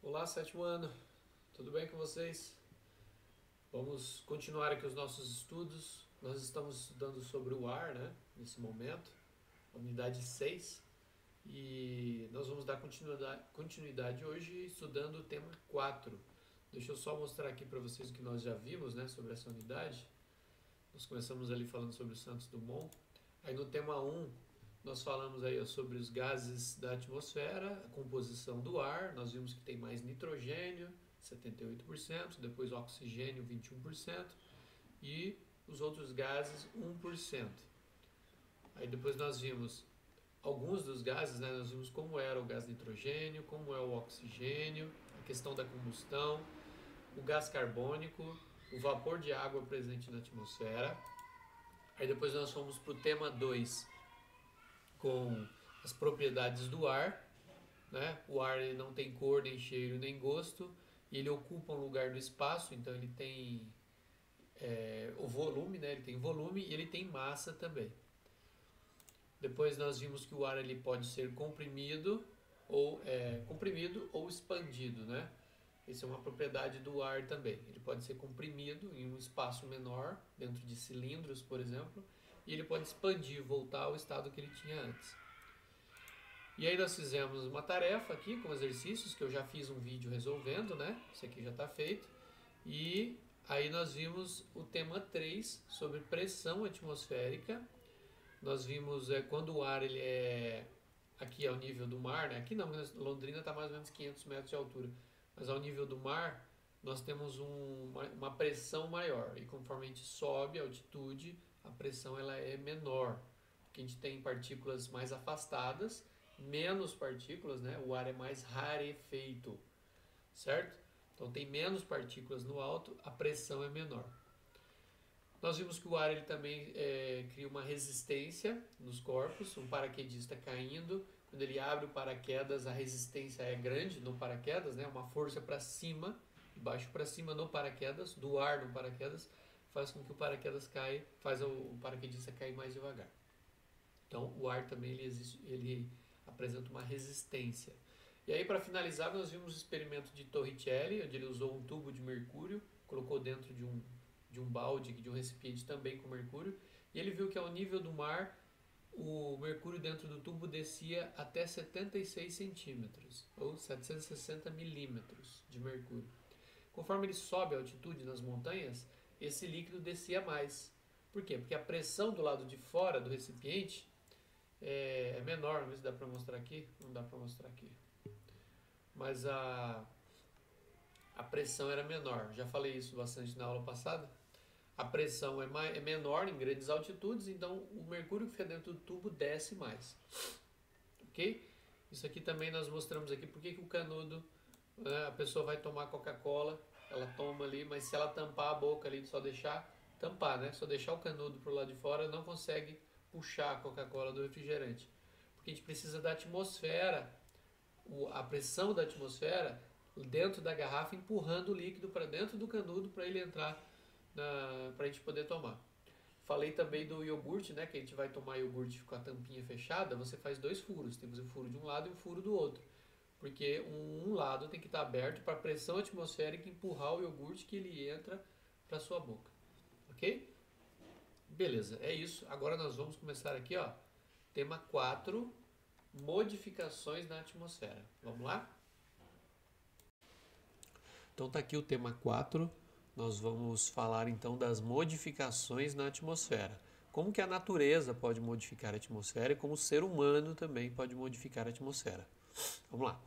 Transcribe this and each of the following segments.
Olá, sétimo ano, tudo bem com vocês? Vamos continuar aqui os nossos estudos. Nós estamos estudando sobre o ar, né, nesse momento, a unidade 6, e nós vamos dar continuidade hoje estudando o tema 4. Deixa eu só mostrar aqui para vocês o que nós já vimos, né, sobre essa unidade. Nós começamos ali falando sobre o Santos Dumont. Aí no tema 1, nós falamos aí sobre os gases da atmosfera, a composição do ar. Nós vimos que tem mais nitrogênio, 78%, depois oxigênio, 21%, e os outros gases, 1%. Aí depois nós vimos alguns dos gases, né? Nós vimos como era o gás nitrogênio, como é o oxigênio, a questão da combustão, o gás carbônico, o vapor de água presente na atmosfera. Aí depois nós fomos para o tema 2, com as propriedades do ar, né? O ar ele não tem cor, nem cheiro, nem gosto, e ele ocupa um lugar no espaço, então ele tem o volume, né? Ele tem volume e ele tem massa também. Depois nós vimos que o ar ele pode ser comprimido ou expandido, né? Essa é uma propriedade do ar também. Ele pode ser comprimido em um espaço menor, dentro de cilindros, por exemplo, e ele pode expandir, voltar ao estado que ele tinha antes. E aí nós fizemos uma tarefa aqui com exercícios, que eu já fiz um vídeo resolvendo, né? Isso aqui já está feito. E aí nós vimos o tema 3 sobre pressão atmosférica. Nós vimos quando o ar ele é aqui ao nível do mar, né? Aqui não, Londrina está mais ou menos 500 metros de altura, mas ao nível do mar nós temos uma pressão maior, e conforme a gente sobe a altitude, a pressão ela é menor, porque a gente tem partículas mais afastadas, menos partículas, né? O ar é mais rarefeito, certo? Então tem menos partículas no alto, a pressão é menor. Nós vimos que o ar ele também cria uma resistência nos corpos, um paraquedista caindo, quando ele abre o paraquedas, a resistência é grande no paraquedas, né? Uma força para cima, de baixo para cima no paraquedas, do ar no paraquedas, faz com que o paraquedas caia, faz o paraquedista cair mais devagar. Então o ar também ele apresenta uma resistência. E aí, para finalizar, nós vimos o experimento de Torricelli, onde ele usou um tubo de mercúrio, colocou dentro de um balde, de um recipiente também com mercúrio, e ele viu que ao nível do mar, o mercúrio dentro do tubo descia até 76 centímetros, ou 760 milímetros de mercúrio. Conforme ele sobe a altitude nas montanhas, esse líquido descia mais. Por quê? Porque a pressão do lado de fora do recipiente é menor. Não sei se dá para mostrar aqui. Não dá para mostrar aqui. Mas a pressão era menor. Já falei isso bastante na aula passada. A pressão é menor em grandes altitudes, então o mercúrio que fica dentro do tubo desce mais. Ok? Isso aqui também nós mostramos aqui porque que o canudo, né, a pessoa vai tomar Coca-Cola, ela toma ali, mas se ela tampar a boca ali, só deixar tampar, né? Só deixar o canudo pro lado de fora, não consegue puxar a Coca-Cola do refrigerante. Porque a gente precisa da atmosfera, a pressão da atmosfera dentro da garrafa empurrando o líquido para dentro do canudo para ele entrar para a gente poder tomar. Falei também do iogurte, né? Que a gente vai tomar iogurte com a tampinha fechada, você faz 2 furos. Temos um furo de um lado e um furo do outro. Porque um lado tem que estar aberto para a pressão atmosférica empurrar o iogurte que ele entra para sua boca. Ok? Beleza, é isso. Agora nós vamos começar aqui, ó. Tema 4, modificações na atmosfera. Vamos lá? Então tá aqui o tema 4. Nós vamos falar então das modificações na atmosfera. Como que a natureza pode modificar a atmosfera e como o ser humano também pode modificar a atmosfera. Vamos lá.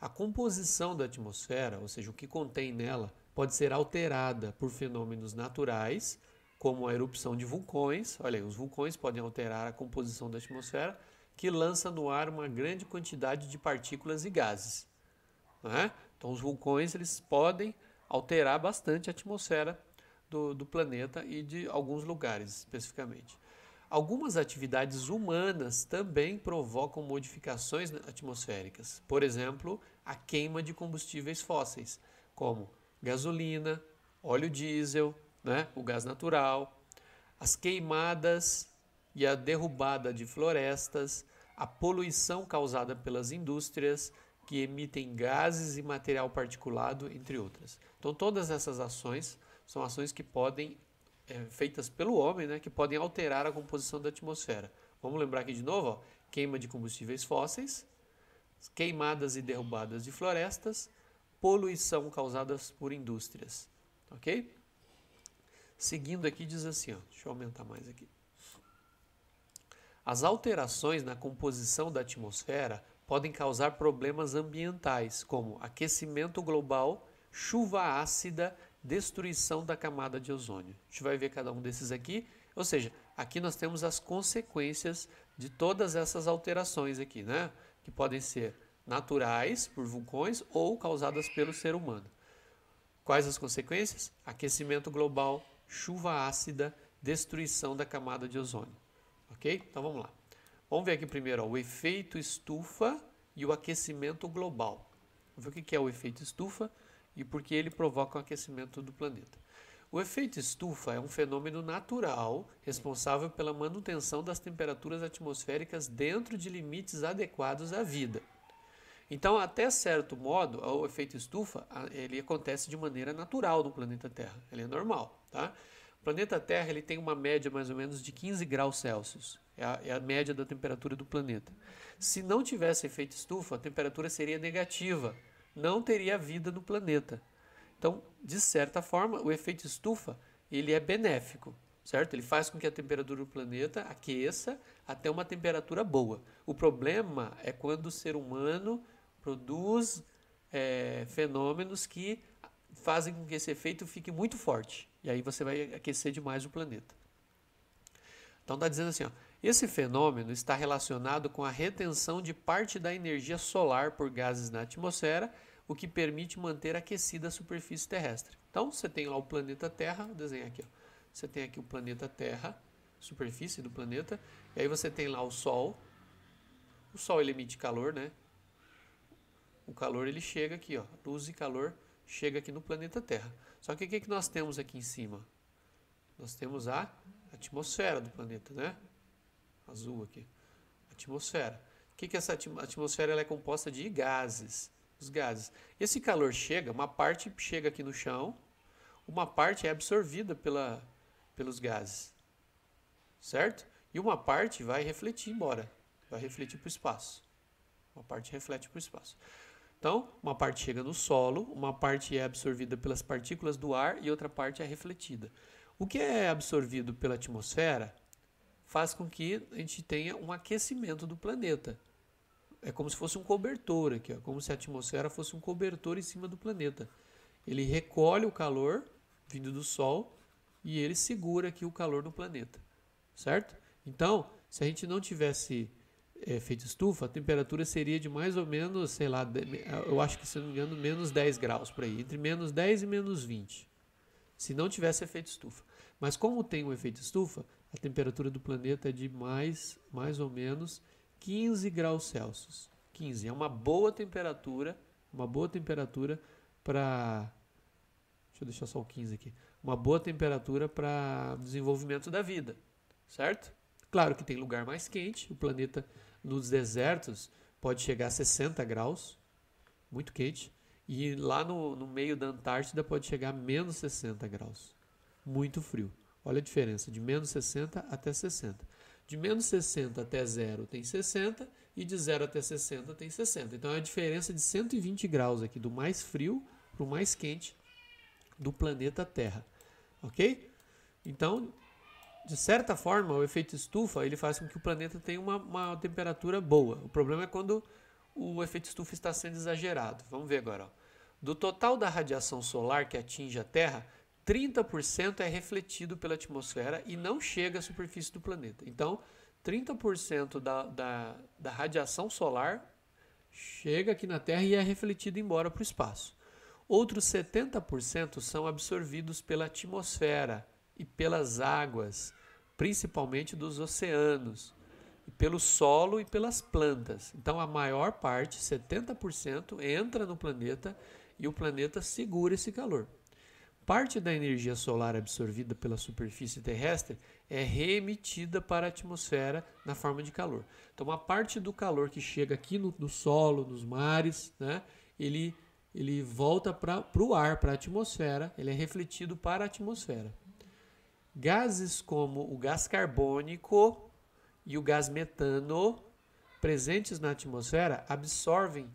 A composição da atmosfera, ou seja, o que contém nela, pode ser alterada por fenômenos naturais, como a erupção de vulcões. Olha aí, os vulcões podem alterar a composição da atmosfera, que lança no ar uma grande quantidade de partículas e gases. Né? Então os vulcões eles podem alterar bastante a atmosfera do planeta e de alguns lugares especificamente. Algumas atividades humanas também provocam modificações atmosféricas. Por exemplo, a queima de combustíveis fósseis, como gasolina, óleo diesel, né, o gás natural, as queimadas e a derrubada de florestas, a poluição causada pelas indústrias, que emitem gases e material particulado, entre outras. Então, todas essas ações são ações que podem, feitas pelo homem, né, que podem alterar a composição da atmosfera. Vamos lembrar aqui de novo, ó, queima de combustíveis fósseis, queimadas e derrubadas de florestas, poluição causadas por indústrias. Ok? Seguindo aqui diz assim, ó, deixa eu aumentar mais aqui. As alterações na composição da atmosfera podem causar problemas ambientais, como aquecimento global, chuva ácida, destruição da camada de ozônio. A gente vai ver cada um desses aqui, ou seja, aqui nós temos as consequências de todas essas alterações aqui, né? Que podem ser naturais, por vulcões, ou causadas pelo ser humano. Quais as consequências? Aquecimento global, chuva ácida, destruição da camada de ozônio. Ok? Então vamos lá. Vamos ver aqui primeiro ó, o efeito estufa e o aquecimento global. Vamos ver o que é o efeito estufa e por que ele provoca o aquecimento do planeta. O efeito estufa é um fenômeno natural responsável pela manutenção das temperaturas atmosféricas dentro de limites adequados à vida. Então, até certo modo, o efeito estufa ele acontece de maneira natural no planeta Terra. Ele é normal, tá? O planeta Terra ele tem uma média mais ou menos de 15 graus Celsius. É a média da temperatura do planeta. Se não tivesse efeito estufa, a temperatura seria negativa. Não teria vida no planeta. Então, de certa forma, o efeito estufa ele é benéfico, certo? Ele faz com que a temperatura do planeta aqueça até uma temperatura boa. O problema é quando o ser humano produz fenômenos que fazem com que esse efeito fique muito forte. E aí você vai aquecer demais o planeta. Então está dizendo assim, ó, esse fenômeno está relacionado com a retenção de parte da energia solar por gases na atmosfera, o que permite manter aquecida a superfície terrestre. Então você tem lá o planeta Terra, vou desenhar aqui, ó. Você tem aqui o planeta Terra, superfície do planeta, e aí você tem lá o Sol. O Sol ele emite calor, né? O calor ele chega aqui, ó, luz e calor chega aqui no planeta Terra. Só que o que nós temos aqui em cima? Nós temos a atmosfera do planeta, né? Azul aqui. Atmosfera. O que essa atmosfera ela é composta de gases. Os gases. Esse calor chega, uma parte chega aqui no chão, uma parte é absorvida pelos gases. Certo? E uma parte vai refletir embora. Vai refletir para o espaço. Uma parte reflete para o espaço. Então, uma parte chega no solo, uma parte é absorvida pelas partículas do ar e outra parte é refletida. O que é absorvido pela atmosfera faz com que a gente tenha um aquecimento do planeta. É como se fosse um cobertor aqui, ó, como se a atmosfera fosse um cobertor em cima do planeta. Ele recolhe o calor vindo do Sol e ele segura aqui o calor do planeta, certo? Então, se a gente não tivesse efeito estufa, a temperatura seria de mais ou menos, sei lá, eu acho que, se não me engano, menos 10 graus por aí, entre menos 10 e menos 20, se não tivesse efeito estufa. Mas como tem um efeito estufa, a temperatura do planeta é de mais ou menos 15 graus Celsius. 15 é uma boa temperatura para... Deixa eu deixar só o 15 aqui. Uma boa temperatura para desenvolvimento da vida, certo? Claro que tem lugar mais quente, o planeta nos desertos pode chegar a 60 graus, muito quente, e lá no meio da Antártida pode chegar a menos 60 graus, muito frio. Olha a diferença, de menos 60 até 60. De menos 60 até 0 tem 60 e de 0 até 60 tem 60. Então é a diferença de 120 graus aqui, do mais frio para o mais quente do planeta Terra. Ok? Então, de certa forma, o efeito estufa ele faz com que o planeta tenha uma temperatura boa. O problema é quando o efeito estufa está sendo exagerado. Vamos ver agora. Ó. Do total da radiação solar que atinge a Terra, 30% é refletido pela atmosfera e não chega à superfície do planeta. Então, 30% da radiação solar chega aqui na Terra e é refletido embora para o espaço. Outros 70% são absorvidos pela atmosfera e pelas águas, principalmente dos oceanos, e pelo solo e pelas plantas. Então, a maior parte, 70%, entra no planeta e o planeta segura esse calor. parte da energia solar absorvida pela superfície terrestre é reemitida para a atmosfera na forma de calor. Então, uma parte do calor que chega aqui no solo, nos mares, né, ele volta para o ar, para a atmosfera, ele é refletido para a atmosfera. Gases como o gás carbônico e o gás metano, presentes na atmosfera, absorvem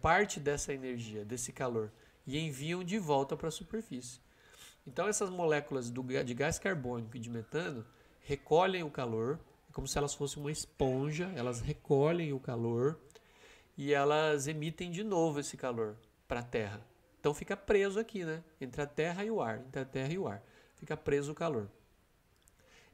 parte dessa energia, desse calor, e enviam de volta para a superfície. Então, essas moléculas de gás carbônico e de metano recolhem o calor, é como se elas fossem uma esponja, elas recolhem o calor e elas emitem de novo esse calor para a Terra. Então, fica preso aqui, né? Entre a Terra e o ar, entre a Terra e o ar. Fica preso o calor.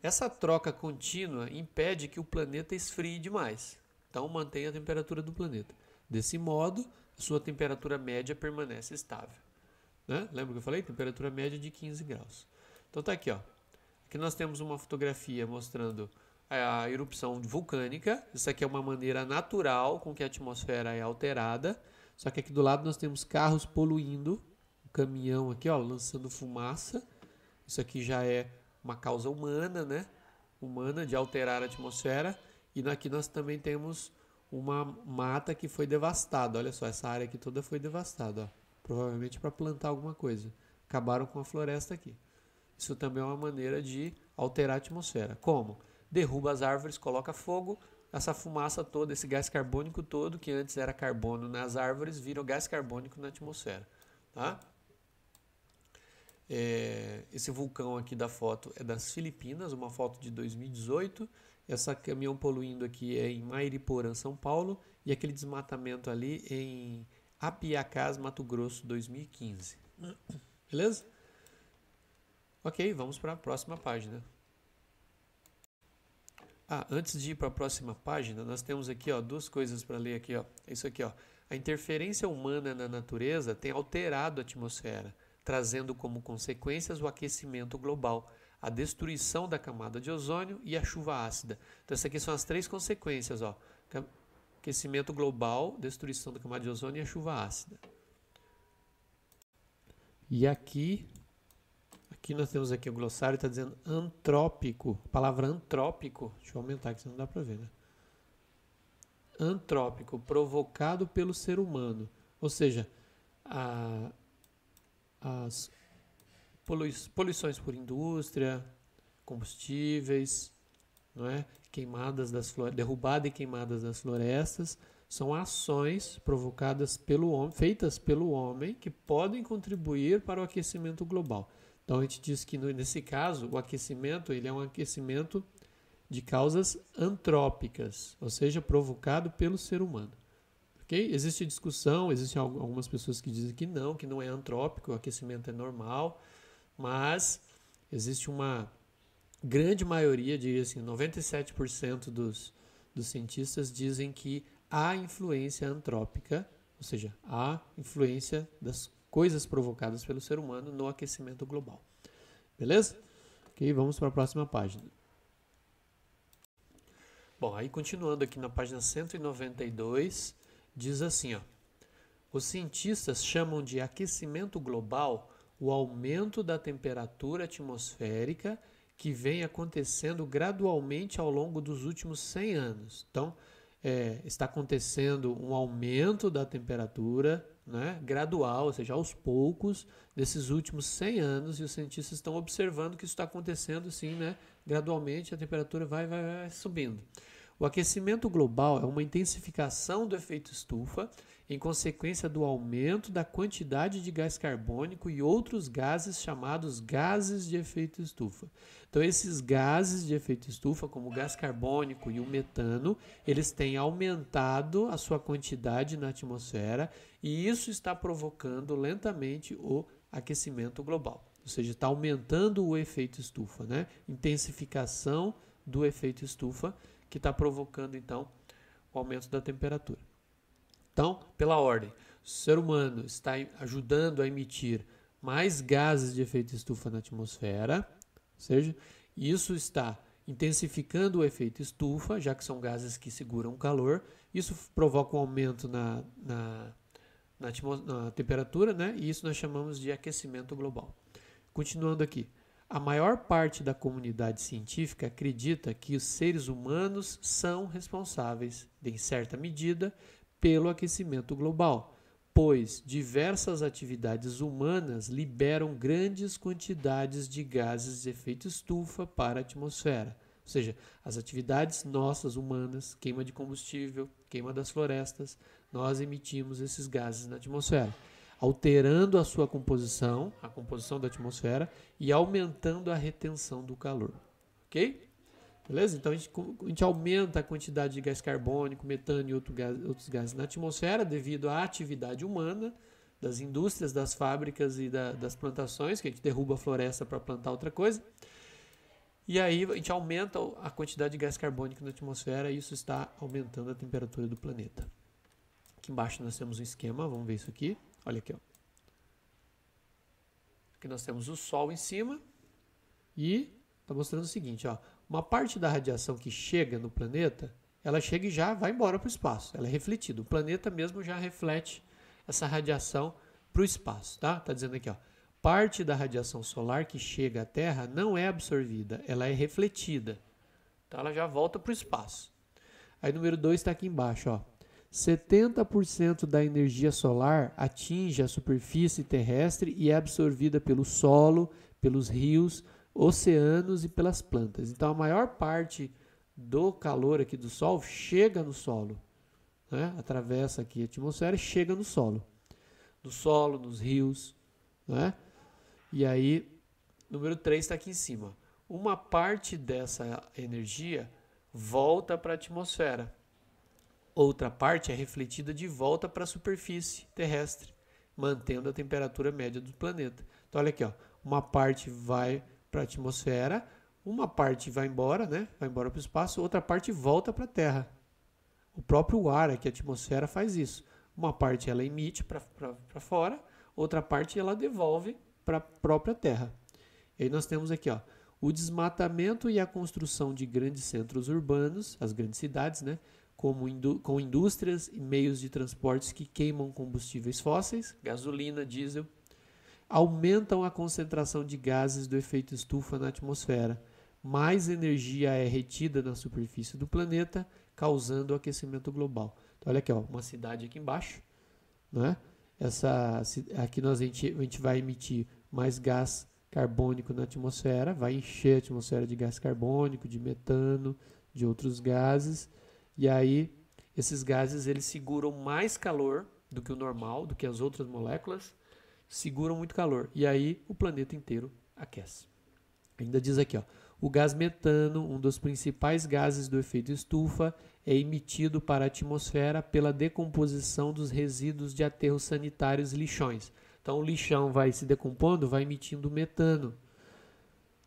Essa troca contínua impede que o planeta esfrie demais. Então, mantém a temperatura do planeta. Desse modo, a sua temperatura média permanece estável. Né? Lembra que eu falei? Temperatura média de 15 graus. Então tá aqui, ó. Aqui nós temos uma fotografia mostrando a erupção vulcânica. Isso aqui é uma maneira natural com que a atmosfera é alterada. Só que aqui do lado nós temos carros poluindo. Um caminhão aqui, ó, lançando fumaça. Isso aqui já é uma causa humana, né? Humana de alterar a atmosfera. E aqui nós também temos uma mata que foi devastada. Olha só, essa área aqui toda foi devastada, ó. Provavelmente para plantar alguma coisa. Acabaram com a floresta aqui. Isso também é uma maneira de alterar a atmosfera. Como? Derruba as árvores, coloca fogo, essa fumaça toda, esse gás carbônico todo, que antes era carbono nas árvores, vira gás carbônico na atmosfera. Tá? Esse vulcão aqui da foto é das Filipinas, uma foto de 2018. Essa caminhão poluindo aqui é em Mairiporã, São Paulo. E aquele desmatamento ali em Apiacás, Mato Grosso, 2015. Beleza? Ok, vamos para a próxima página. Antes de ir para a próxima página, nós temos aqui, ó, duas coisas para ler aqui, ó. Isso aqui, ó. A interferência humana na natureza tem alterado a atmosfera, trazendo como consequências o aquecimento global, a destruição da camada de ozônio e a chuva ácida. Então, essas aqui são as três consequências, ó. Aquecimento global, destruição da camada de ozônio e a chuva ácida. E aqui nós temos aqui o glossário, está dizendo antrópico. A palavra antrópico, deixa eu aumentar aqui, senão não dá para ver, né? Antrópico, provocado pelo ser humano. Ou seja, as poluições por indústria, combustíveis, não é? Queimadas derrubada e queimadas das florestas, são ações provocadas pelo homem, feitas pelo homem, que podem contribuir para o aquecimento global. Então a gente diz que nesse caso o aquecimento ele é um aquecimento de causas antrópicas, ou seja, provocado pelo ser humano. Okay? Existe discussão, existem algumas pessoas que dizem que não é antrópico, o aquecimento é normal, mas existe uma grande maioria, diria assim, 97% dos cientistas dizem que há influência antrópica, ou seja, há influência das coisas provocadas pelo ser humano no aquecimento global. Beleza? Ok, vamos para a próxima página. Bom, aí continuando aqui na página 192, diz assim, ó, os cientistas chamam de aquecimento global o aumento da temperatura atmosférica que vem acontecendo gradualmente ao longo dos últimos 100 anos. Então, está acontecendo um aumento da temperatura, né, gradual, ou seja, aos poucos, desses últimos 100 anos, e os cientistas estão observando que isso está acontecendo, sim, né, gradualmente, a temperatura vai subindo. O aquecimento global é uma intensificação do efeito estufa em consequência do aumento da quantidade de gás carbônico e outros gases chamados gases de efeito estufa. Então, esses gases de efeito estufa, como o gás carbônico e o metano, eles têm aumentado a sua quantidade na atmosfera e isso está provocando lentamente o aquecimento global. Ou seja, está aumentando o efeito estufa, né? Intensificação do efeito estufa, que está provocando, então, o aumento da temperatura. Então, pela ordem, o ser humano está ajudando a emitir mais gases de efeito estufa na atmosfera, ou seja, isso está intensificando o efeito estufa, já que são gases que seguram o calor. Isso provoca um aumento na na temperatura, né? E isso nós chamamos de aquecimento global. Continuando aqui. A maior parte da comunidade científica acredita que os seres humanos são responsáveis, em certa medida, pelo aquecimento global, pois diversas atividades humanas liberam grandes quantidades de gases de efeito estufa para a atmosfera. Ou seja, as atividades nossas humanas, queima de combustível, queima das florestas, nós emitimos esses gases na atmosfera, alterando a sua composição, a composição da atmosfera, e aumentando a retenção do calor. Ok? Beleza? Então a gente aumenta a quantidade de gás carbônico, metano e outros gases na atmosfera devido à atividade humana, das indústrias, das fábricas e das plantações, que a gente derruba a floresta para plantar outra coisa. E aí a gente aumenta a quantidade de gás carbônico na atmosfera e isso está aumentando a temperatura do planeta. Aqui embaixo nós temos um esquema, vamos ver isso aqui. Olha aqui, ó. Aqui nós temos o Sol em cima e está mostrando o seguinte, ó. Uma parte da radiação que chega no planeta, ela chega e já vai embora para o espaço. Ela é refletida. O planeta mesmo já reflete essa radiação para o espaço, tá? Tá dizendo aqui, ó. Parte da radiação solar que chega à Terra não é absorvida, ela é refletida. Então ela já volta para o espaço. Aí número 2 está aqui embaixo, ó. 70% da energia solar atinge a superfície terrestre e é absorvida pelo solo, pelos rios, oceanos e pelas plantas. Então a maior parte do calor aqui do Sol chega no solo, né? Atravessa aqui a atmosfera e chega no solo. No solo, nos rios, né? E aí, número 3 está aqui em cima. Uma parte dessa energia volta para a atmosfera. Outra parte é refletida de volta para a superfície terrestre, mantendo a temperatura média do planeta. Então, olha aqui, ó, uma parte vai para a atmosfera, uma parte vai embora, né? Vai embora para o espaço, outra parte volta para a Terra. O próprio ar aqui, a atmosfera, faz isso. Uma parte ela emite para fora, outra parte ela devolve para a própria Terra. E aí nós temos aqui, ó, o desmatamento e a construção de grandes centros urbanos, as grandes cidades, né? Com indústrias e meios de transportes que queimam combustíveis fósseis, gasolina, diesel, aumentam a concentração de gases do efeito estufa na atmosfera. Mais energia é retida na superfície do planeta, causando o aquecimento global. Então, olha aqui, ó, uma cidade aqui embaixo, né? Aqui a gente vai emitir mais gás carbônico na atmosfera, vai encher a atmosfera de gás carbônico, de metano, de outros gases. E aí, esses gases eles seguram mais calor do que o normal, do que as outras moléculas, seguram muito calor. E aí, o planeta inteiro aquece. Ainda diz aqui, ó, o gás metano, um dos principais gases do efeito estufa, é emitido para a atmosfera pela decomposição dos resíduos de aterros sanitários e lixões. Então, o lixão vai se decompondo, vai emitindo metano.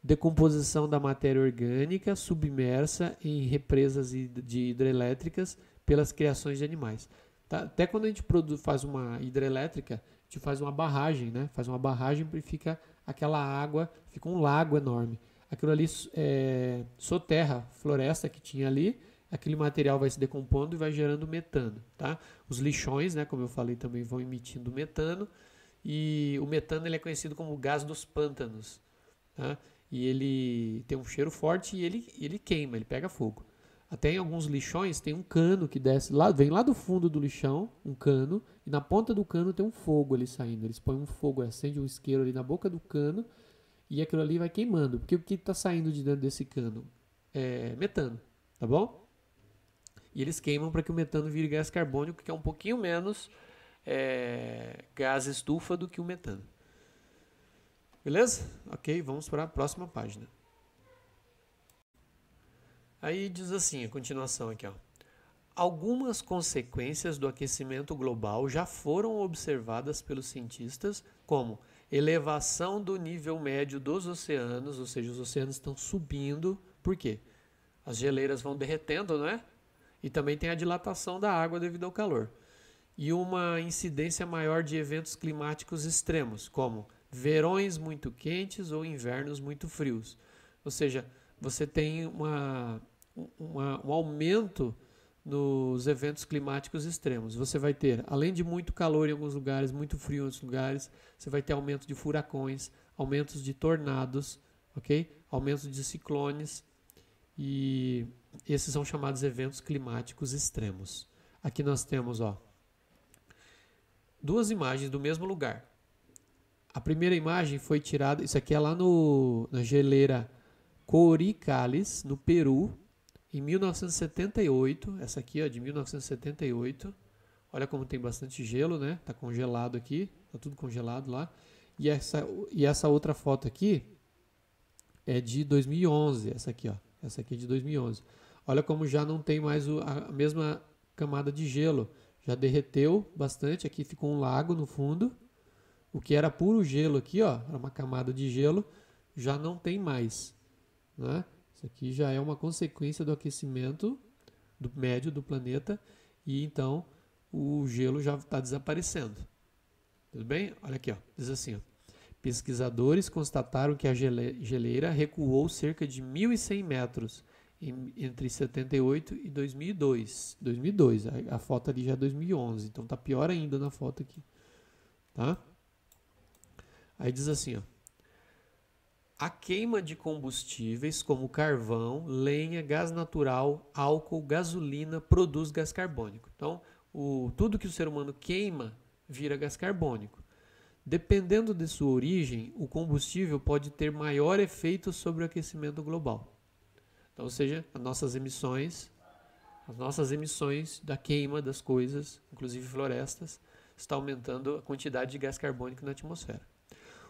Decomposição da matéria orgânica submersa em represas de hidrelétricas pelas criações de animais. Tá? Até quando a gente faz uma hidrelétrica, a gente faz uma barragem, né? Faz uma barragem e fica aquela água, fica um lago enorme. Aquilo ali soterra floresta que tinha ali, aquele material vai se decompondo e vai gerando metano. Tá? Os lixões, né, como eu falei, também vão emitindo metano, e o metano ele é conhecido como o gás dos pântanos. Tá? E ele tem um cheiro forte e ele queima, ele pega fogo. Até em alguns lixões tem um cano que desce lá, vem lá do fundo do lixão, um cano, e na ponta do cano tem um fogo ali saindo. Eles põem um fogo, acende um isqueiro ali na boca do cano e aquilo ali vai queimando. Porque o que está saindo de dentro desse cano? É metano, tá bom? E eles queimam para que o metano vire gás carbônico, que é um pouquinho menos gás estufa do que o metano. Beleza? Ok, vamos para a próxima página. Aí diz assim, a continuação aqui, ó. Algumas consequências do aquecimento global já foram observadas pelos cientistas, como elevação do nível médio dos oceanos, ou seja, os oceanos estão subindo. Por quê? As geleiras vão derretendo, né? E também tem a dilatação da água devido ao calor. E uma incidência maior de eventos climáticos extremos, como verões muito quentes ou invernos muito frios. Ou seja, você tem um aumento nos eventos climáticos extremos. Você vai ter, além de muito calor em alguns lugares, muito frio em outros lugares, você vai ter aumento de furacões, aumentos de tornados, ok? Aumentos de ciclones, e esses são chamados eventos climáticos extremos. Aqui nós temos, ó, duas imagens do mesmo lugar. A primeira imagem foi tirada, isso aqui é lá na geleira Coricalis, no Peru, em 1978. Essa aqui, ó, de 1978. Olha como tem bastante gelo, né? Tá congelado aqui, tá tudo congelado lá. E essa outra foto aqui é de 2011, essa aqui, ó. Essa aqui é de 2011. Olha como já não tem mais a mesma camada de gelo. Já derreteu bastante, aqui ficou um lago no fundo. O que era puro gelo aqui, ó, era uma camada de gelo, já não tem mais, né? Isso aqui já é uma consequência do aquecimento do médio do planeta e então o gelo já está desaparecendo. Tudo bem? Olha aqui, ó, diz assim, ó. Pesquisadores constataram que a geleira recuou cerca de 1.100 metros entre 78 e 2002. 2002, a foto ali já é 2011, então tá pior ainda na foto aqui, tá? Aí diz assim, ó, a queima de combustíveis como carvão, lenha, gás natural, álcool, gasolina produz gás carbônico. Então, tudo que o ser humano queima vira gás carbônico. Dependendo de sua origem, o combustível pode ter maior efeito sobre o aquecimento global. Então, ou seja, as nossas emissões da queima das coisas, inclusive florestas, está aumentando a quantidade de gás carbônico na atmosfera.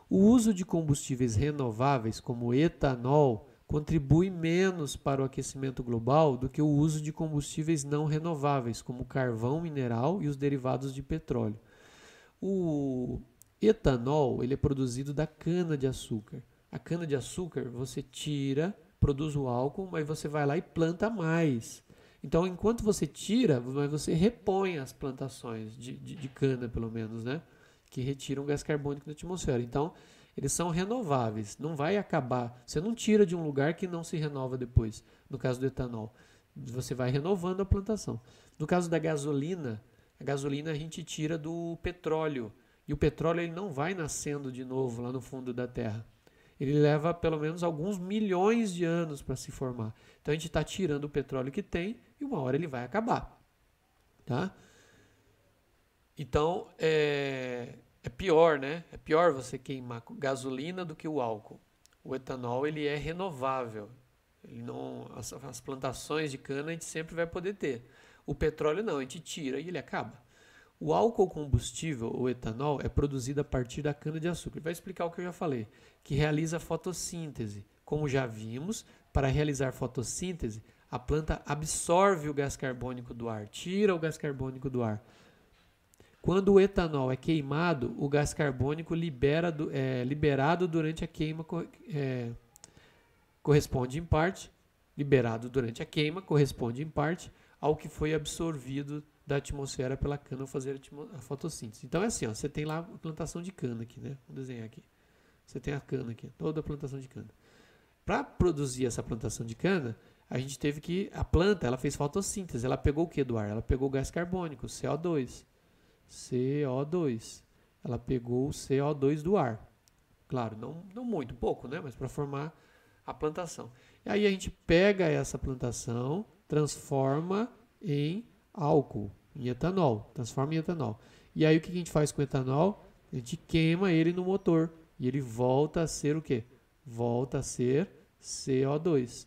O uso de combustíveis renováveis, como etanol, contribui menos para o aquecimento global do que o uso de combustíveis não renováveis, como carvão mineral e os derivados de petróleo. O etanol ele é produzido da cana-de-açúcar. A cana-de-açúcar você tira, produz o álcool, mas você vai lá e planta mais. Então, enquanto você tira, você repõe as plantações de cana, pelo menos, né? Que retiram gás carbônico da atmosfera. Então, eles são renováveis. Não vai acabar. Você não tira de um lugar que não se renova depois. No caso do etanol, você vai renovando a plantação. No caso da gasolina, a gasolina a gente tira do petróleo. E o petróleo ele não vai nascendo de novo lá no fundo da terra. Ele leva pelo menos alguns milhões de anos para se formar. Então, a gente está tirando o petróleo que tem e uma hora ele vai acabar. Tá? Então, é pior, né? É pior você queimar gasolina do que o álcool. O etanol, ele é renovável. Ele não, as plantações de cana a gente sempre vai poder ter. O petróleo não, a gente tira e ele acaba. O álcool combustível, o etanol, é produzido a partir da cana-de-açúcar. Vai explicar o que eu já falei, que realiza fotossíntese. Como já vimos, para realizar fotossíntese, a planta absorve o gás carbônico do ar, tira o gás carbônico do ar. Quando o etanol é queimado, o gás carbônico liberado durante a queima corresponde em parte ao que foi absorvido da atmosfera pela cana ao fazer a fotossíntese. Então é assim, ó, você tem lá a plantação de cana aqui, né? Vou desenhar aqui. Você tem a cana aqui, toda a plantação de cana. Para produzir essa plantação de cana, a gente teve que a planta, ela fez fotossíntese. Ela pegou o que do ar? Ela pegou o gás carbônico, CO2. Ela pegou o CO2 do ar. Claro, não muito, pouco, né? Mas para formar a plantação. E aí a gente pega essa plantação, transforma em álcool, em etanol. E aí o que a gente faz com o etanol? A gente queima ele no motor. E ele volta a ser o quê? Volta a ser CO2.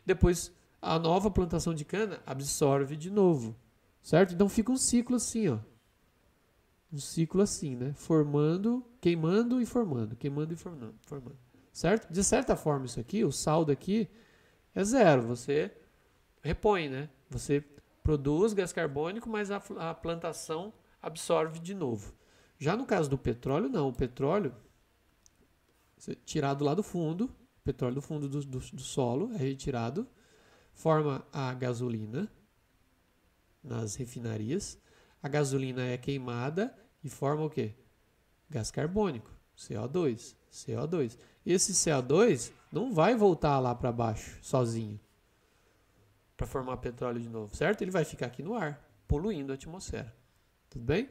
Depois, a nova plantação de cana absorve de novo. Certo? Então fica um ciclo assim, ó. Um ciclo assim, né? Queimando e formando. Certo? De certa forma, isso aqui, o saldo aqui é zero. Você repõe, né? Você produz gás carbônico, mas a plantação absorve de novo. Já no caso do petróleo, não. O petróleo, tirado lá do fundo, petróleo do fundo do solo, é retirado, forma a gasolina nas refinarias. A gasolina é queimada e forma o quê? Gás carbônico, CO2. Esse CO2 não vai voltar lá para baixo sozinho. para formar petróleo de novo, certo? Ele vai ficar aqui no ar, poluindo a atmosfera. Tudo bem?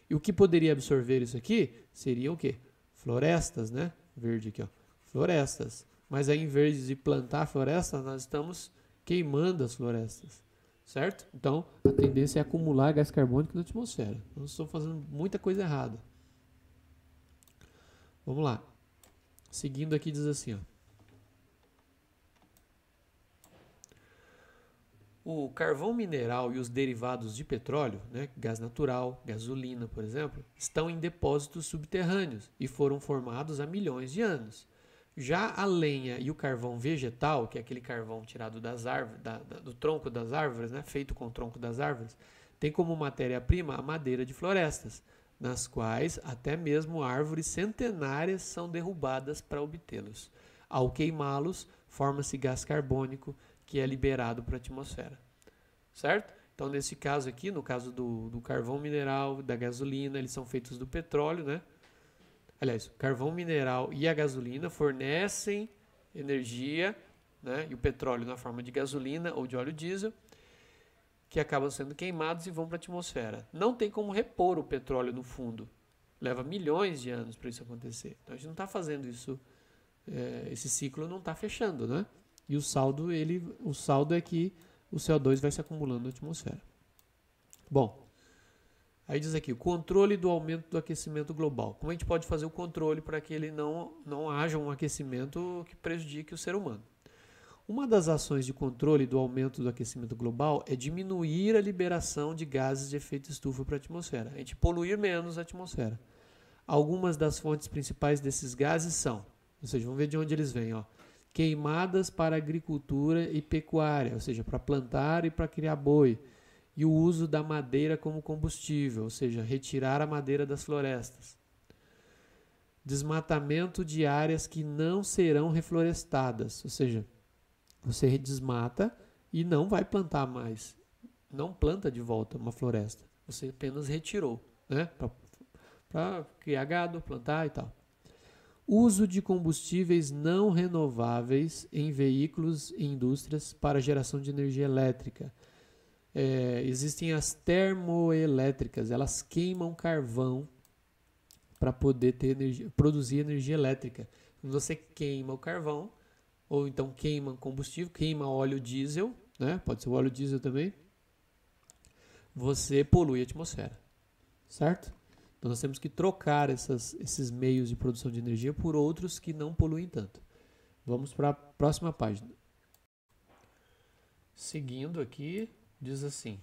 E o que poderia absorver isso aqui seria o quê? Florestas, né? Verde aqui, ó. Florestas. Mas aí, em vez de plantar florestas, nós estamos queimando as florestas, certo? Então, a tendência é acumular gás carbônico na atmosfera. Nós estamos fazendo muita coisa errada. Vamos lá. Seguindo aqui, diz assim, ó. O carvão mineral e os derivados de petróleo, né, gás natural, gasolina, por exemplo, estão em depósitos subterrâneos e foram formados há milhões de anos. Já a lenha e o carvão vegetal, que é aquele carvão tirado das árvores, do tronco das árvores, né, feito com o tronco das árvores, tem como matéria-prima a madeira de florestas, nas quais até mesmo árvores centenárias são derrubadas para obtê-los. Ao queimá-los, forma-se gás carbônico, que é liberado para a atmosfera, certo? Então, nesse caso aqui, no caso do carvão mineral, da gasolina, eles são feitos do petróleo, né? Aliás, o carvão mineral e a gasolina fornecem energia, né? E o petróleo na forma de gasolina ou de óleo diesel, que acabam sendo queimados e vão para a atmosfera. Não tem como repor o petróleo no fundo. Leva milhões de anos para isso acontecer. Então, a gente não está fazendo isso, esse ciclo não está fechando, né? E o saldo é que o CO2 vai se acumulando na atmosfera. Bom, aí diz aqui, o controle do aumento do aquecimento global. Como a gente pode fazer o controle para que ele não haja um aquecimento que prejudique o ser humano? Uma das ações de controle do aumento do aquecimento global é diminuir a liberação de gases de efeito estufa para a atmosfera. A gente poluir menos a atmosfera. Algumas das fontes principais desses gases são, ou seja, vamos ver de onde eles vêm, ó. Queimadas para agricultura e pecuária, ou seja, para plantar e para criar boi. E o uso da madeira como combustível, ou seja, retirar a madeira das florestas. Desmatamento de áreas que não serão reflorestadas, ou seja, você desmata e não vai plantar mais. Não planta de volta uma floresta, você apenas retirou, né? Para criar gado, plantar e tal. Uso de combustíveis não renováveis em veículos e indústrias para geração de energia elétrica. Existem as termoelétricas, elas queimam carvão para poder produzir energia elétrica. Quando você queima o carvão, ou então queima combustível, queima óleo diesel, né? Pode ser o óleo diesel também, você polui a atmosfera, certo? Então nós temos que trocar esses meios de produção de energia por outros que não poluem tanto. Vamos para a próxima página. Seguindo aqui, diz assim: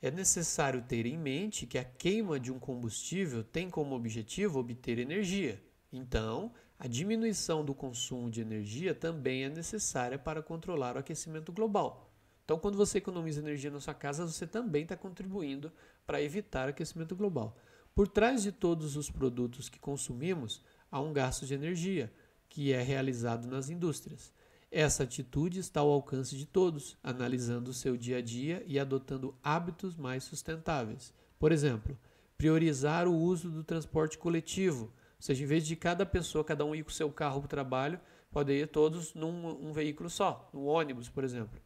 é necessário ter em mente que a queima de um combustível tem como objetivo obter energia. Então, a diminuição do consumo de energia também é necessária para controlar o aquecimento global. Então, quando você economiza energia na sua casa, você também está contribuindo para evitar o aquecimento global. Por trás de todos os produtos que consumimos, há um gasto de energia, que é realizado nas indústrias. Essa atitude está ao alcance de todos, analisando o seu dia a dia e adotando hábitos mais sustentáveis. Por exemplo, priorizar o uso do transporte coletivo, ou seja, em vez de cada pessoa, cada um ir com o seu carro para o trabalho, podem ir todos num veículo só, no ônibus, por exemplo.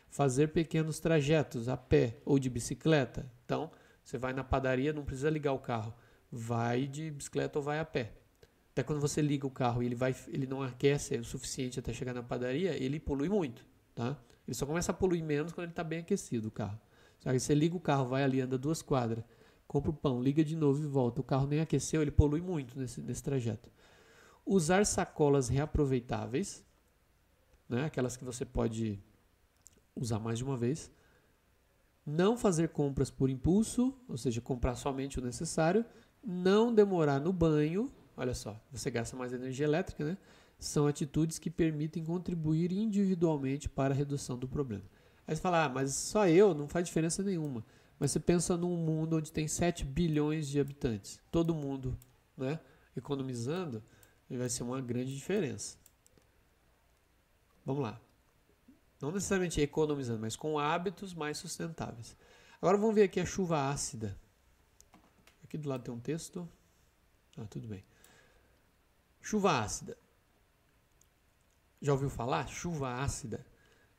Fazer pequenos trajetos a pé ou de bicicleta. Então, você vai na padaria, não precisa ligar o carro. Vai de bicicleta ou vai a pé. Até quando você liga o carro e ele não aquece o suficiente até chegar na padaria, ele polui muito. Tá? Ele só começa a poluir menos quando ele está bem aquecido, o carro. Aí você liga o carro, vai ali, anda 2 quadras, compra o pão, liga de novo e volta. O carro nem aqueceu, ele polui muito nesse trajeto. Usar sacolas reaproveitáveis, né? Aquelas que você pode usar mais de uma vez. Não fazer compras por impulso, ou seja, comprar somente o necessário. Não demorar no banho. Olha só, você gasta mais energia elétrica, né? São atitudes que permitem contribuir individualmente para a redução do problema. Aí você fala, mas só eu, não faz diferença nenhuma. Mas você pensa num mundo onde tem 7 bilhões de habitantes. Todo mundo, né, economizando, vai ser uma grande diferença. Vamos lá. Não necessariamente economizando, mas com hábitos mais sustentáveis. Agora vamos ver aqui a chuva ácida. Aqui do lado tem um texto. Tudo bem. Chuva ácida. Já ouviu falar? Chuva ácida.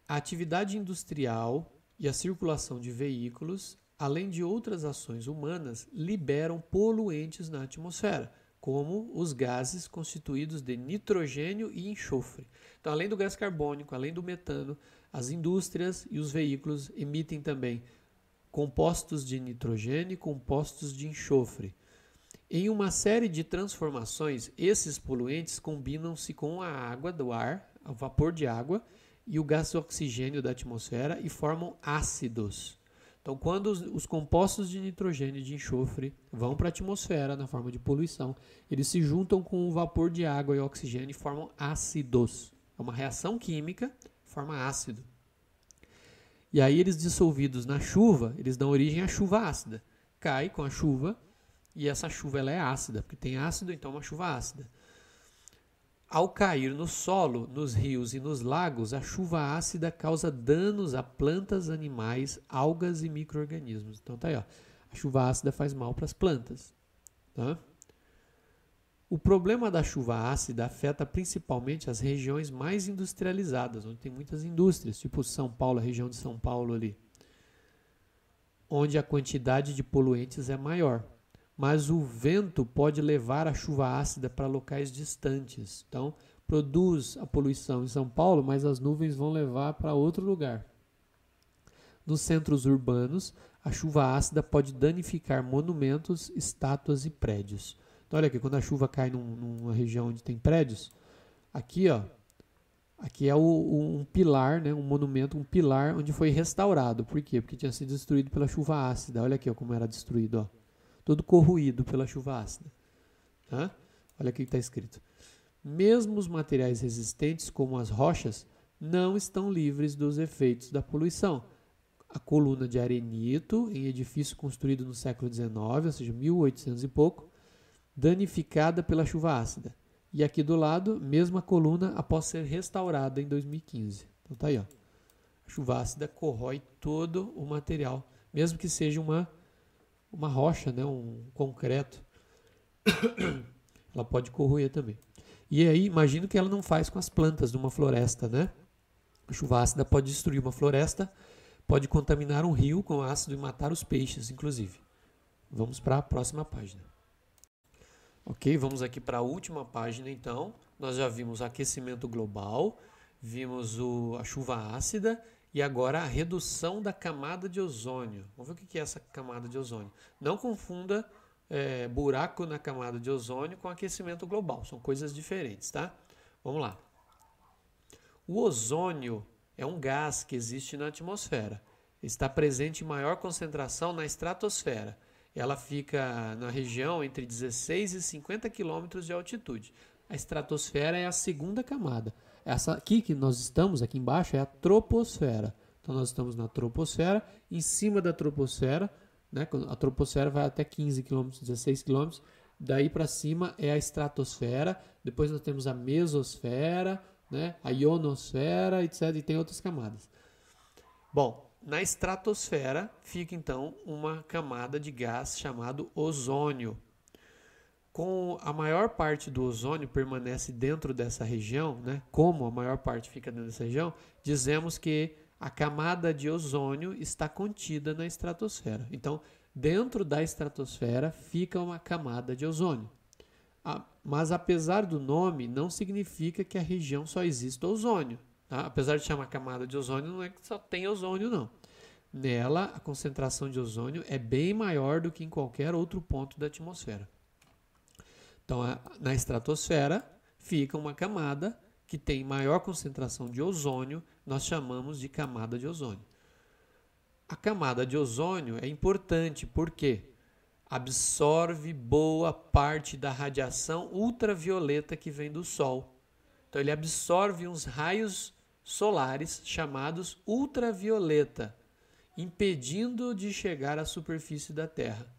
A atividade industrial e a circulação de veículos, além de outras ações humanas, liberam poluentes na atmosfera, como os gases constituídos de nitrogênio e enxofre. Então, além do gás carbônico, além do metano, as indústrias e os veículos emitem também compostos de nitrogênio e compostos de enxofre. Em uma série de transformações, esses poluentes combinam-se com a água do ar, o vapor de água e o gás oxigênio da atmosfera e formam ácidos. Então, quando os compostos de nitrogênio e de enxofre vão para a atmosfera na forma de poluição, eles se juntam com o vapor de água e oxigênio e formam ácidos. É uma reação química, forma ácido. E aí eles dissolvidos na chuva, eles dão origem à chuva ácida. Cai com a chuva e essa chuva ela é ácida, porque tem ácido, então é uma chuva ácida. Ao cair no solo, nos rios e nos lagos, a chuva ácida causa danos a plantas, animais, algas e micro-organismos. Então tá aí, ó. A chuva ácida faz mal para as plantas. Tá? O problema da chuva ácida afeta principalmente as regiões mais industrializadas, onde tem muitas indústrias, tipo São Paulo, a região de São Paulo ali, onde a quantidade de poluentes é maior. Mas o vento pode levar a chuva ácida para locais distantes. Então, produz a poluição em São Paulo, mas as nuvens vão levar para outro lugar. Nos centros urbanos, a chuva ácida pode danificar monumentos, estátuas e prédios. Então, olha aqui, quando a chuva cai numa região onde tem prédios, aqui, ó, aqui é um pilar, né, um monumento, um pilar onde foi restaurado. Por quê? Porque tinha sido destruído pela chuva ácida. Olha aqui ó, como era destruído, ó. Todo corroído pela chuva ácida. Tá? Olha aqui que está escrito. Mesmo os materiais resistentes, como as rochas, não estão livres dos efeitos da poluição. A coluna de arenito, em edifício construído no século XIX, ou seja, 1800 e pouco, danificada pela chuva ácida. E aqui do lado, mesma coluna após ser restaurada em 2015. Então tá aí, ó. A chuva ácida corrói todo o material, mesmo que seja uma rocha, né, um concreto, ela pode corroer também. E aí, imagino que ela não faz com as plantas de uma floresta, né? A chuva ácida pode destruir uma floresta, pode contaminar um rio com ácido e matar os peixes, inclusive. Vamos para a próxima página. Ok, vamos aqui para a última página, então. Nós já vimos aquecimento global, vimos a chuva ácida, e agora a redução da camada de ozônio. Vamos ver o que é essa camada de ozônio. Não confunda buraco na camada de ozônio com aquecimento global. São coisas diferentes, tá? Vamos lá. O ozônio é um gás que existe na atmosfera. Está presente em maior concentração na estratosfera. Ela fica na região entre 16 e 50 quilômetros de altitude. A estratosfera é a segunda camada. Essa aqui que nós estamos, aqui embaixo, é a troposfera. Então, nós estamos na troposfera. Em cima da troposfera, né, a troposfera vai até 15 km, 16 km. Daí para cima é a estratosfera. Depois nós temos a mesosfera, né, a ionosfera, etc. E tem outras camadas. Bom, na estratosfera fica, então, uma camada de gás chamado ozônio. Com a maior parte do ozônio permanece dentro dessa região, né? Como a maior parte fica dentro dessa região, dizemos que a camada de ozônio está contida na estratosfera. Então, dentro da estratosfera fica uma camada de ozônio. Mas apesar do nome, não significa que a região só exista ozônio. Tá? Apesar de chamar camada de ozônio, não é que só tem ozônio, não. Nela, a concentração de ozônio é bem maior do que em qualquer outro ponto da atmosfera. Então, na estratosfera fica uma camada que tem maior concentração de ozônio, nós chamamos de camada de ozônio. A camada de ozônio é importante porque absorve boa parte da radiação ultravioleta que vem do Sol. Então, ele absorve uns raios solares chamados ultravioleta, impedindo de chegar à superfície da Terra.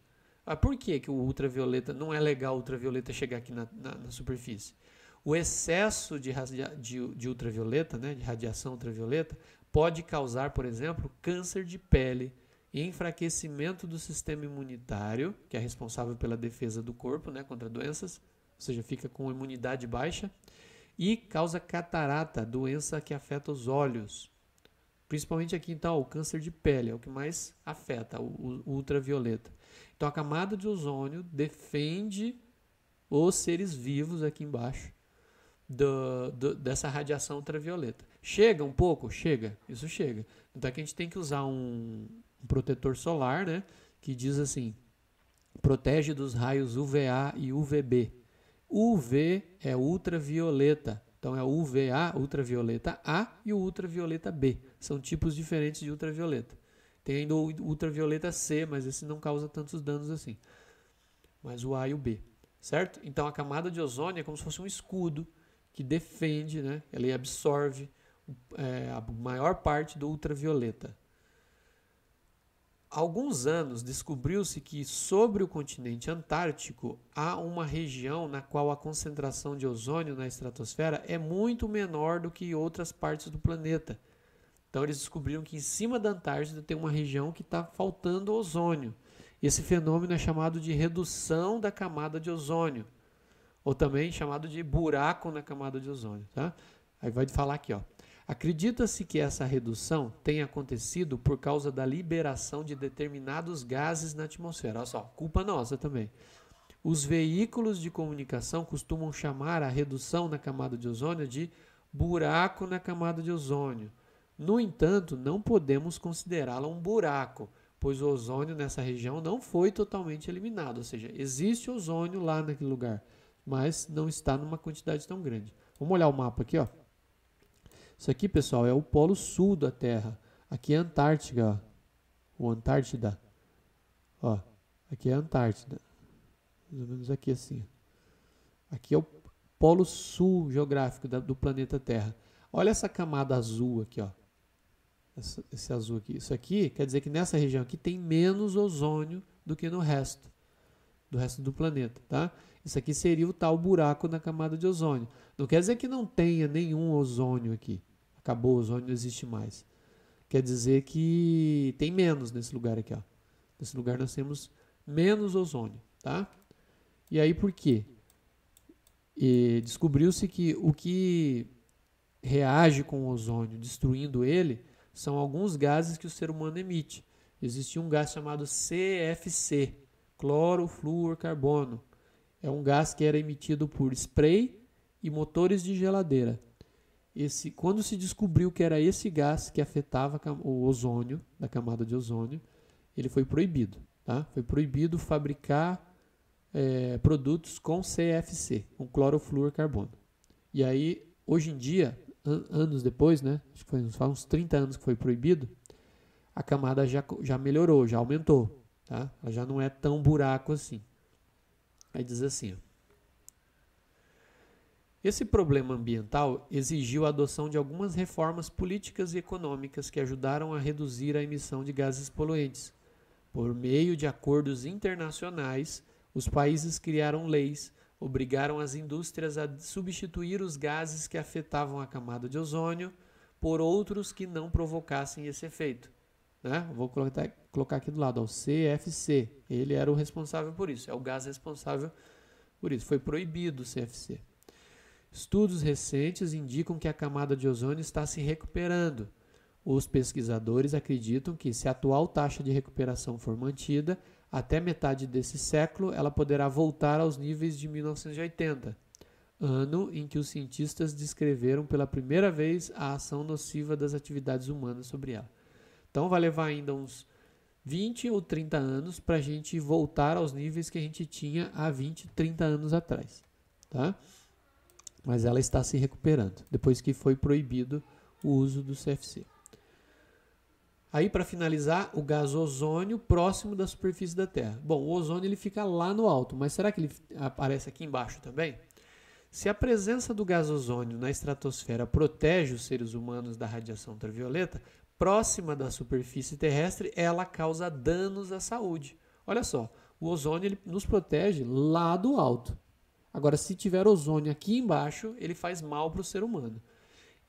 Por que o ultravioleta não é legal o ultravioleta chegar aqui na superfície? O excesso de ultravioleta, né, de radiação ultravioleta, pode causar, por exemplo, câncer de pele, enfraquecimento do sistema imunitário, que é responsável pela defesa do corpo, né, contra doenças, ou seja, fica com imunidade baixa, e causa catarata, doença que afeta os olhos. Principalmente aqui, então, o câncer de pele é o que mais afeta, o ultravioleta. Então, a camada de ozônio defende os seres vivos aqui embaixo dessa radiação ultravioleta. Chega um pouco? Chega. Isso chega. Então, aqui a gente tem que usar um protetor solar, né? Que diz assim, protege dos raios UVA e UVB. UV é ultravioleta. Então é o UVA, ultravioleta A, e o ultravioleta B. São tipos diferentes de ultravioleta. Tem ainda o ultravioleta C, mas esse não causa tantos danos assim. Mas o A e o B, certo? Então a camada de ozônio é como se fosse um escudo que defende, né? Ela absorve a maior parte do ultravioleta. Há alguns anos descobriu-se que sobre o continente antártico há uma região na qual a concentração de ozônio na estratosfera é muito menor do que em outras partes do planeta. Então eles descobriram que em cima da Antártida tem uma região que está faltando ozônio. Esse fenômeno é chamado de redução da camada de ozônio, ou também chamado de buraco na camada de ozônio. Tá? Aí vai falar aqui, ó. Acredita-se que essa redução tenha acontecido por causa da liberação de determinados gases na atmosfera. Olha só, culpa nossa também. Os veículos de comunicação costumam chamar a redução na camada de ozônio de buraco na camada de ozônio. No entanto, não podemos considerá-la um buraco, pois o ozônio nessa região não foi totalmente eliminado. Ou seja, existe ozônio lá naquele lugar, mas não está numa quantidade tão grande. Vamos olhar o mapa aqui, ó. Isso aqui, pessoal, é o polo sul da Terra. Aqui é a Antártida, ó. O Antártida. Ó, aqui é a Antártida. Mais ou menos aqui assim. Aqui é o polo sul geográfico do planeta Terra. Olha essa camada azul aqui, ó. Esse azul aqui. Isso aqui quer dizer que nessa região aqui tem menos ozônio do que no resto. Do resto do planeta, tá? Isso aqui seria o tal buraco na camada de ozônio. Não quer dizer que não tenha nenhum ozônio aqui. Acabou, o ozônio não existe mais. Quer dizer que tem menos nesse lugar aqui, ó. Nesse lugar nós temos menos ozônio, tá? E aí por quê? Descobriu-se que o que reage com o ozônio, destruindo ele, são alguns gases que o ser humano emite. Existe um gás chamado CFC, clorofluorcarbono. É um gás que era emitido por spray e motores de geladeira. Quando se descobriu que era esse gás que afetava o ozônio, da camada de ozônio, ele foi proibido. Tá? Foi proibido fabricar produtos com CFC, com clorofluorcarbono. E aí, hoje em dia, anos depois, né, acho que foi uns 30 anos que foi proibido, a camada já melhorou, já aumentou. Tá? Ela já não é tão buraco assim. Aí diz assim, ó. Esse problema ambiental exigiu a adoção de algumas reformas políticas e econômicas que ajudaram a reduzir a emissão de gases poluentes. Por meio de acordos internacionais, os países criaram leis, obrigaram as indústrias a substituir os gases que afetavam a camada de ozônio por outros que não provocassem esse efeito. Né? Vou colocar aqui do lado, ó, o CFC. Ele era o responsável por isso, é o gás responsável por isso. Foi proibido o CFC. Estudos recentes indicam que a camada de ozônio está se recuperando. Os pesquisadores acreditam que, se a atual taxa de recuperação for mantida, até metade desse século ela poderá voltar aos níveis de 1980, ano em que os cientistas descreveram pela primeira vez a ação nociva das atividades humanas sobre ela. Então vai levar ainda uns 20 ou 30 anos para a gente voltar aos níveis que a gente tinha há 20, 30 anos atrás. Tá? Mas ela está se recuperando, depois que foi proibido o uso do CFC. Aí, para finalizar, o gás ozônio próximo da superfície da Terra. Bom, o ozônio ele fica lá no alto, mas será que ele aparece aqui embaixo também? Se a presença do gás ozônio na estratosfera protege os seres humanos da radiação ultravioleta, próxima da superfície terrestre, ela causa danos à saúde. Olha só, o ozônio ele nos protege lá do alto. Agora, se tiver ozônio aqui embaixo, ele faz mal para o ser humano.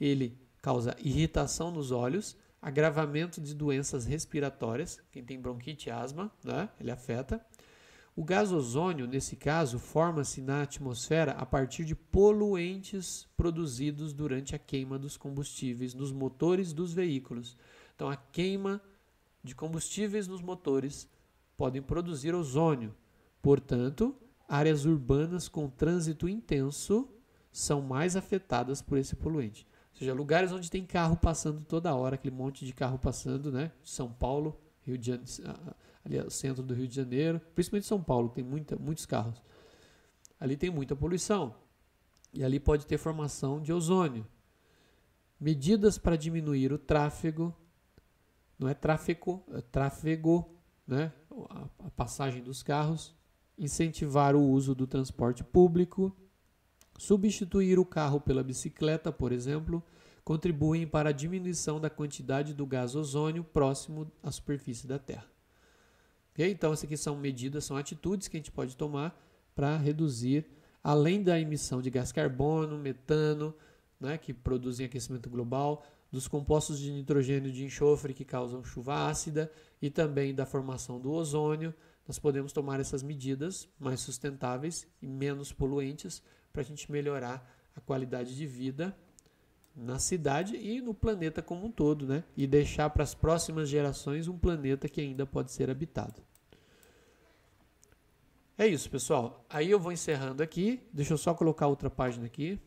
Ele causa irritação nos olhos, agravamento de doenças respiratórias, quem tem bronquite e asma, né? Ele afeta. O gás ozônio, nesse caso, forma-se na atmosfera a partir de poluentes produzidos durante a queima dos combustíveis nos motores dos veículos. Então, a queima de combustíveis nos motores podem produzir ozônio. Portanto, áreas urbanas com trânsito intenso são mais afetadas por esse poluente. Ou seja, lugares onde tem carro passando toda hora, aquele monte de carro passando, né? São Paulo, Rio de Janeiro, ali é o centro do Rio de Janeiro, principalmente São Paulo, tem muitos carros. Ali tem muita poluição. E ali pode ter formação de ozônio. Medidas para diminuir o tráfego, não é tráfego, é tráfego, né? A passagem dos carros, incentivar o uso do transporte público, substituir o carro pela bicicleta, por exemplo, contribuem para a diminuição da quantidade do gás ozônio próximo à superfície da Terra. Okay? Então, essas aqui são medidas, são atitudes que a gente pode tomar para reduzir, além da emissão de gás carbono, metano, né, que produzem aquecimento global, dos compostos de nitrogênio e de enxofre que causam chuva ácida e também da formação do ozônio. Nós podemos tomar essas medidas mais sustentáveis e menos poluentes para a gente melhorar a qualidade de vida na cidade e no planeta como um todo, né? E deixar para as próximas gerações um planeta que ainda pode ser habitado. É isso, pessoal. Aí eu vou encerrando aqui. Deixa eu só colocar outra página aqui.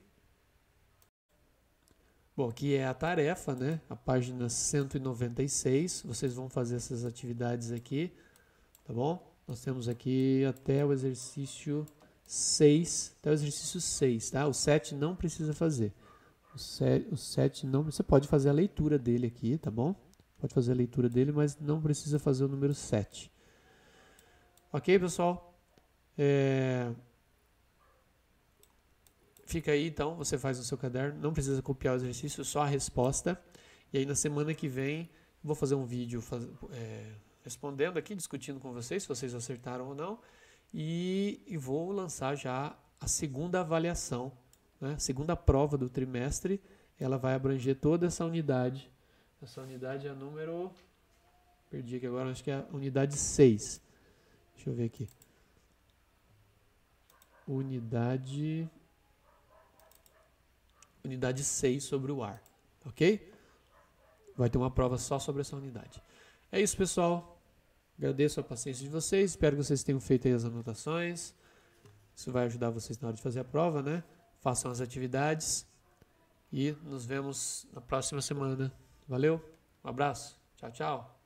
Bom, aqui é a tarefa, né? A página 196. Vocês vão fazer essas atividades aqui, tá bom? Nós temos aqui até o exercício 6, tá? O 7 não precisa fazer. O 7 não, você pode fazer a leitura dele aqui, tá bom? Pode fazer a leitura dele, mas não precisa fazer o número 7. Ok, pessoal? Fica aí, então, você faz no seu caderno, não precisa copiar o exercício, só a resposta. E aí, na semana que vem, vou fazer um vídeo respondendo aqui, discutindo com vocês, se vocês acertaram ou não. E vou lançar já a segunda avaliação, né? A segunda prova do trimestre. Ela vai abranger toda essa unidade. Essa unidade é a número... Perdi aqui agora, acho que é a unidade 6. Deixa eu ver aqui. Unidade 6 sobre o ar, ok? Vai ter uma prova só sobre essa unidade. É isso, pessoal. Agradeço a paciência de vocês. Espero que vocês tenham feito aí as anotações. Isso vai ajudar vocês na hora de fazer a prova, né? Façam as atividades. E nos vemos na próxima semana. Valeu, um abraço. Tchau, tchau.